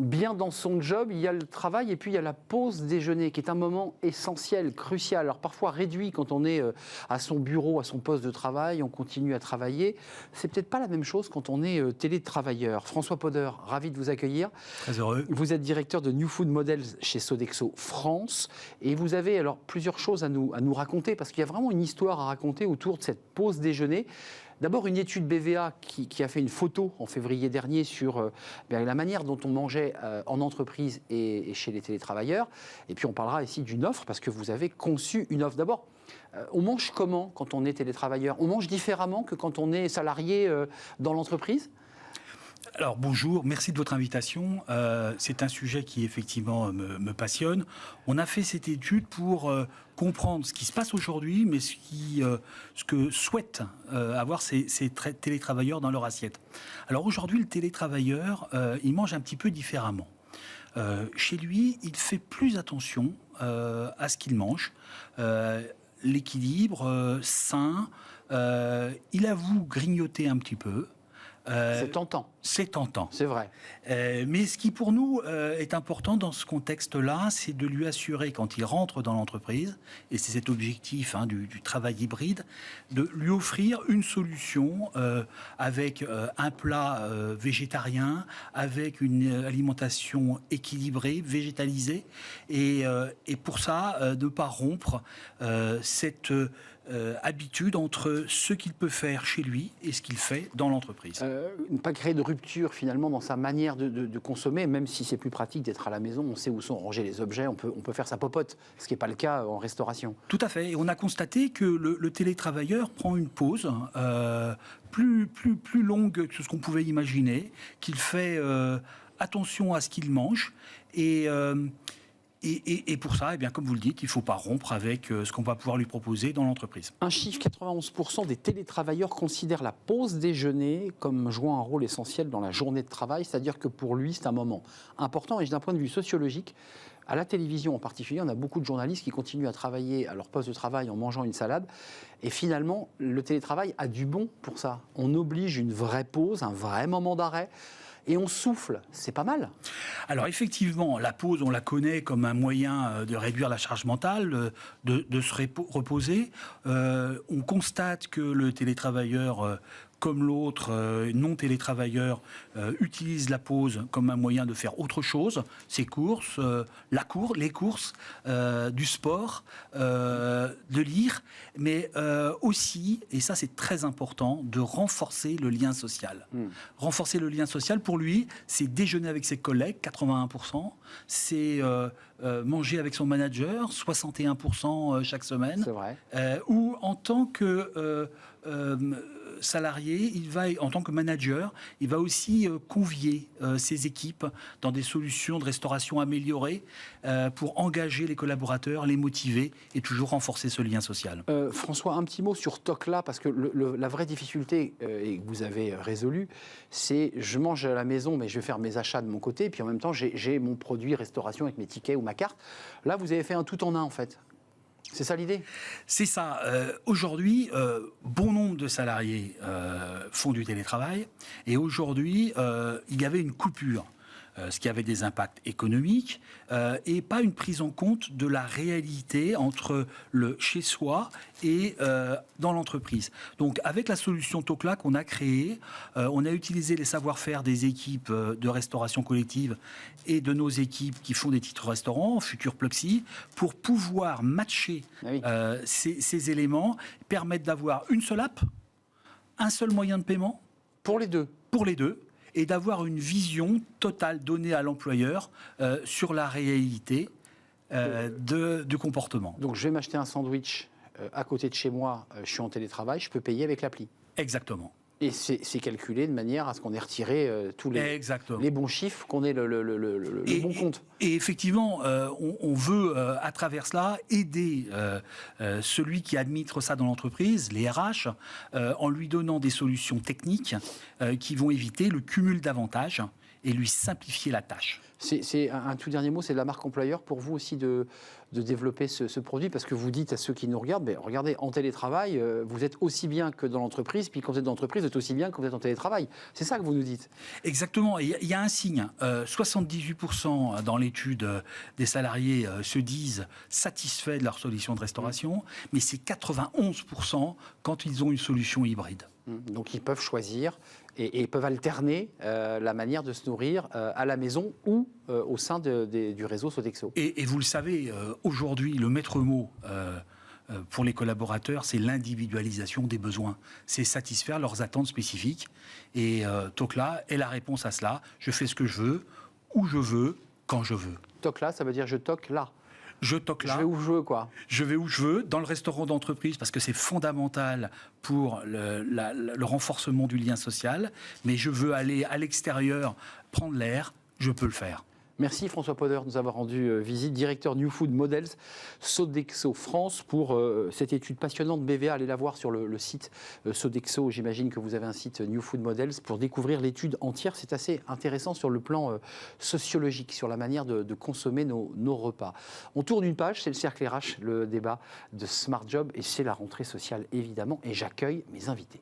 bien dans son job, il y a le travail et puis il y a la pause déjeuner qui est un moment essentiel, crucial. Alors parfois réduit quand on est à son bureau, à son poste de travail, on continue à travailler. C'est peut-être pas la même chose quand on est télétravailleur. François Poder, ravi de vous accueillir. Très heureux. Vous êtes directeur de New Food Models chez Sodexo France et vous avez alors plusieurs choses à nous raconter parce qu'il y a vraiment une histoire à raconter autour de cette pause déjeuner. D'abord, une étude BVA qui a fait une photo en février dernier sur la manière dont on mangeait en entreprise et chez les télétravailleurs. Et puis, on parlera ici d'une offre parce que vous avez conçu une offre. D'abord, on mange comment quand on est télétravailleur? On mange différemment que quand on est salarié dans l'entreprise? Alors bonjour, merci de votre invitation. C'est un sujet qui effectivement me passionne. On a fait cette étude pour comprendre ce qui se passe aujourd'hui, mais ce que souhaitent avoir ces télétravailleurs dans leur assiette. Alors aujourd'hui, le télétravailleur, il mange un petit peu différemment. Chez lui, il fait plus attention à ce qu'il mange. L'équilibre sain, il avoue grignoter un petit peu. C'est tentant. C'est tentant. C'est vrai. Mais ce qui pour nous est important dans ce contexte-là, c'est de lui assurer quand il rentre dans l'entreprise, et c'est cet objectif du travail hybride, de lui offrir une solution avec un plat végétarien, avec une alimentation équilibrée, végétalisée, et pour ça, ne pas rompre cette habitude entre ce qu'il peut faire chez lui et ce qu'il fait dans l'entreprise. Ne pas créer de rupture finalement dans sa manière de consommer, même si c'est plus pratique d'être à la maison, on sait où sont rangés les objets, on peut faire sa popote, ce qui n'est pas le cas en restauration. Tout à fait, et on a constaté que le télétravailleur prend une pause plus longue que ce qu'on pouvait imaginer, qu'il fait attention à ce qu'il mange, et pour ça, eh bien, comme vous le dites, il ne faut pas rompre avec ce qu'on va pouvoir lui proposer dans l'entreprise. Un chiffre, 91% des télétravailleurs considèrent la pause déjeuner comme jouant un rôle essentiel dans la journée de travail, c'est-à-dire que pour lui, c'est un moment important. Et d'un point de vue sociologique, à la télévision en particulier, on a beaucoup de journalistes qui continuent à travailler à leur poste de travail en mangeant une salade. Et finalement, le télétravail a du bon pour ça. On oblige une vraie pause, un vrai moment d'arrêt. Et on souffle, c'est pas mal. Alors effectivement, la pause, on la connaît comme un moyen de réduire la charge mentale, de se reposer. On constate que le télétravailleur, comme l'autre non télétravailleur, utilise la pause comme un moyen de faire autre chose, ses courses, les courses, du sport, de lire, mais aussi, et ça c'est très important, de renforcer le lien social. Renforcer le lien social, pour lui, c'est déjeuner avec ses collègues, 81%, c'est manger avec son manager, 61% chaque semaine. C'est vrai. Ou en tant que salarié, en tant que manager, il va aussi convier ses équipes dans des solutions de restauration améliorées pour engager les collaborateurs, les motiver et toujours renforcer ce lien social. François, un petit mot sur Tocla, parce que la vraie difficulté, et que vous avez résolue, c'est je mange à la maison, mais je vais faire mes achats de mon côté, puis en même temps, j'ai mon produit restauration avec mes tickets ou ma carte. Là, vous avez fait un tout en un, en fait. C'est ça l'idée? C'est ça. Aujourd'hui, bon nombre de salariés font du télétravail. Et aujourd'hui, il y avait une coupure, ce qui avait des impacts économiques, et pas une prise en compte de la réalité entre le chez-soi et dans l'entreprise. Donc, avec la solution Tocla qu'on a créée, on a utilisé les savoir-faire des équipes de restauration collective et de nos équipes qui font des titres restaurants, Futur Pluxee, pour pouvoir matcher ces éléments, permettre d'avoir une seule app, un seul moyen de paiement. Pour les deux. Pour les deux. Et d'avoir une vision totale donnée à l'employeur sur la réalité du comportement. Donc je vais m'acheter un sandwich à côté de chez moi, je suis en télétravail, je peux payer avec l'appli. Exactement. Et c'est calculé de manière à ce qu'on ait retiré tous les bons chiffres, qu'on ait le bon compte. Et effectivement, on veut, à travers cela, aider celui qui administre ça dans l'entreprise, les RH, en lui donnant des solutions techniques qui vont éviter le cumul d'avantages et lui simplifier la tâche. C'est un tout dernier mot, c'est de la marque employeur pour vous aussi de développer ce produit, parce que vous dites à ceux qui nous regardent, mais regardez, en télétravail, vous êtes aussi bien que dans l'entreprise, puis quand vous êtes dans l'entreprise, vous êtes aussi bien que quand vous êtes en télétravail. C'est ça que vous nous dites. Exactement, il y a un signe. 78% dans l'étude des salariés se disent satisfaits de leur solution de restauration, mais c'est 91% quand ils ont une solution hybride. Donc ils peuvent choisir et peuvent alterner la manière de se nourrir à la maison ou au sein du réseau Sodexo. Et vous le savez, aujourd'hui, le maître mot pour les collaborateurs, c'est l'individualisation des besoins. C'est satisfaire leurs attentes spécifiques. Et Tocla est la réponse à cela. Je fais ce que je veux, où je veux, quand je veux. Toc là, ça veut dire je toque là. Je toque là. Je vais où je veux, quoi. Je vais où je veux, dans le restaurant d'entreprise, parce que c'est fondamental pour le renforcement du lien social. Mais je veux aller à l'extérieur, prendre l'air, je peux le faire. Merci François Poder de nous avoir rendu visite, directeur New Food Models Sodexo France, pour cette étude passionnante BVA. Allez la voir sur le site Sodexo. J'imagine que vous avez un site New Food Models pour découvrir l'étude entière. C'est assez intéressant sur le plan sociologique, sur la manière de consommer nos repas. On tourne une page, c'est le cercle RH, le débat de Smart Job, et c'est la rentrée sociale évidemment. Et j'accueille mes invités.